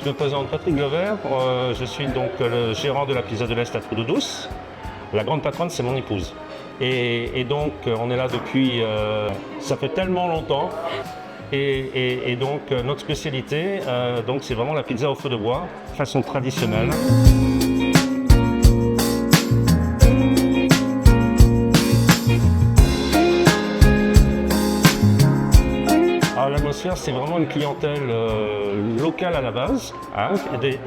me présente Patrick Glover, je suis donc le gérant de la Pizza de l'Est à Trou-de-Douce. La grande patronne, c'est mon épouse. Et donc, on est là depuis, ça fait tellement longtemps. Et donc, notre spécialité, donc, c'est vraiment la pizza au feu de bois, façon traditionnelle. L'atmosphère, c'est vraiment une clientèle locale à la base, hein,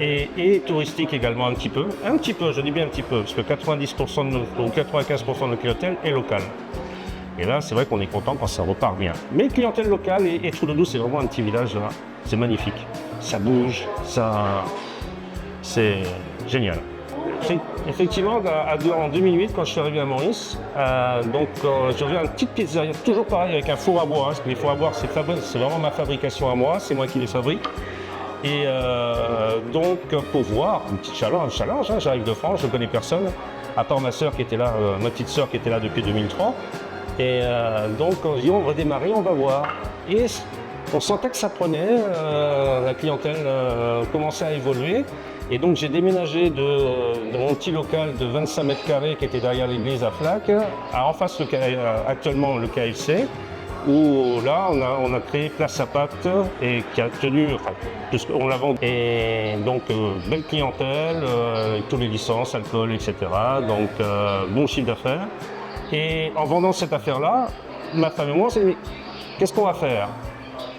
et touristique également un petit peu, je dis bien un petit peu, parce que 90% ou 95% de notre clientèle est locale. Et là, c'est vrai qu'on est content quand ça repart bien. Mais clientèle locale et Trou-de-Douce, c'est vraiment un petit village, là. C'est magnifique. Ça bouge, c'est génial. Effectivement, en 2008, quand je suis arrivé à Maurice, j'ai ouvert une petite pizzeria, toujours pareil, avec un four à bois. Hein, parce que les fours à bois, c'est vraiment ma fabrication à moi, c'est moi qui les fabrique. Et donc, pour voir, un petit challenge, hein, j'arrive de France, je ne connais personne, à part ma sœur qui était là, ma petite sœur qui était là depuis 2003. Et donc, on se dit, on va démarrer, on va voir. Et on sentait que ça prenait, la clientèle commençait à évoluer. Et donc j'ai déménagé de mon petit local de 25 mètres carrés qui était derrière l'église à Flac, en face actuellement le KFC, où là on a créé Place à Pâtes et qui a tenu, on l'a vendu. Et donc belle clientèle, avec toutes les licences, alcool, etc. Donc bon chiffre d'affaires. Et en vendant cette affaire-là, ma femme et moi, on s'est dit, qu'est-ce qu'on va faire ?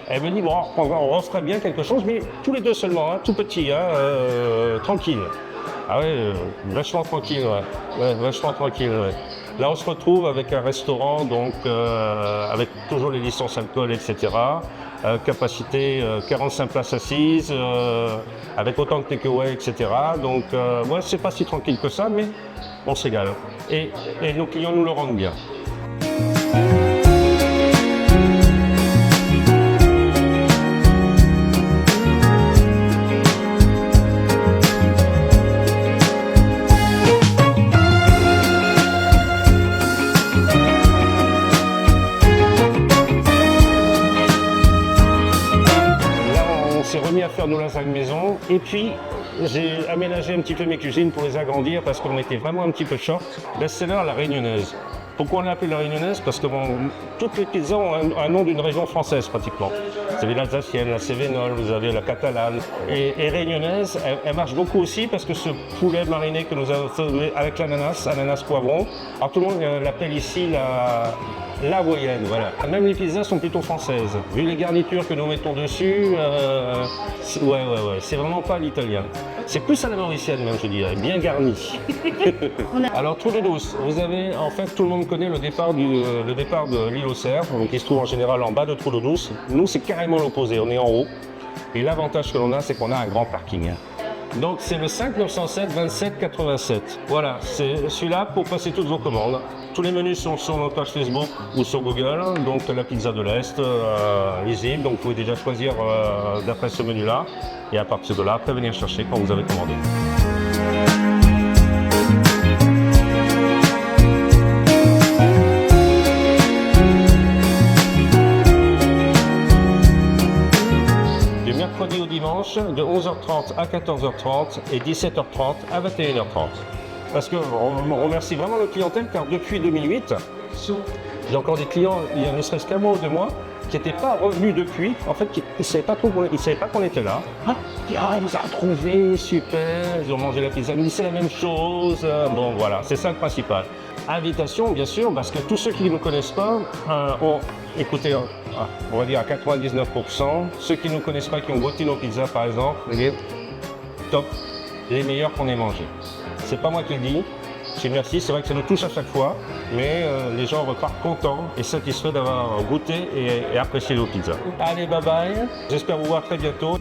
Elle me dit, bon, on referait bien quelque chose, mais tous les deux seulement, hein, tout petit, hein, tranquille. Ah ouais, vachement tranquille, ouais, vachement tranquille, ouais. Là, on se retrouve avec un restaurant, donc avec toujours les licences alcool, etc. Capacité 45 places assises, avec autant de takeaway, etc. Donc, ouais, c'est pas si tranquille que ça, mais on se régale. Et nos clients nous le rendent bien. Remis à faire nos lasagnes maison et puis j'ai aménagé un petit peu mes cuisines pour les agrandir parce qu'on était vraiment un petit peu short. Best-seller la réunionnaise. Pourquoi on l'a appelé la réunionnaise? Parce que toutes les pizzas ont un nom d'une région française pratiquement. Vous avez l'alsacienne, la cévenole, vous avez la catalane. Et réunionnaise, elle marche beaucoup aussi parce que ce poulet mariné que nous avons fait avec ananas poivron, alors tout le monde l'appelle ici la hawaïenne, voilà. Même les pizzas sont plutôt françaises. Vu les garnitures que nous mettons dessus, ouais, c'est vraiment pas l'italien. C'est plus à la mauricienne même, je dirais, bien garni. Alors Trou-de-Douce, vous avez, en fait, tout le monde connaît le départ de l'île aux Cerfs, donc il se trouve en général en bas de Trou-de-Douce. Nous, c'est carrément l'opposé, on est en haut. Et l'avantage que l'on a, c'est qu'on a un grand parking. Donc c'est le 5 907 27 87. Voilà, c'est celui-là pour passer toutes vos commandes. Tous les menus sont sur notre page Facebook ou sur Google, donc la pizza de l'Est, lisible, donc vous pouvez déjà choisir d'après ce menu-là. Et à partir de là, après venir chercher quand vous avez commandé. Mercredi au dimanche, de 11h30 à 14h30 et 17h30 à 21h30. Parce qu'on remercie vraiment notre clientèle car depuis 2008, j'ai encore des clients, il y a ne serait-ce qu'un mois ou 2 mois, qui n'étaient pas revenus depuis, en fait, ils ne savaient pas qu'on était là. Ah, ils nous ont trouvé, super, ils ont mangé la pizza, ils c'est la même chose. Bon voilà, c'est ça le principal. Invitation, bien sûr, parce que tous ceux qui ne me connaissent pas ont écouté, on va dire à 99%. Ceux qui ne nous connaissent pas, qui ont goûté nos pizzas par exemple, les top, les meilleurs qu'on ait mangés. C'est pas moi qui le dis, je merci, c'est vrai que ça nous touche à chaque fois, mais les gens repartent contents et satisfaits d'avoir goûté et apprécié nos pizzas. Allez, bye bye, j'espère vous voir très bientôt.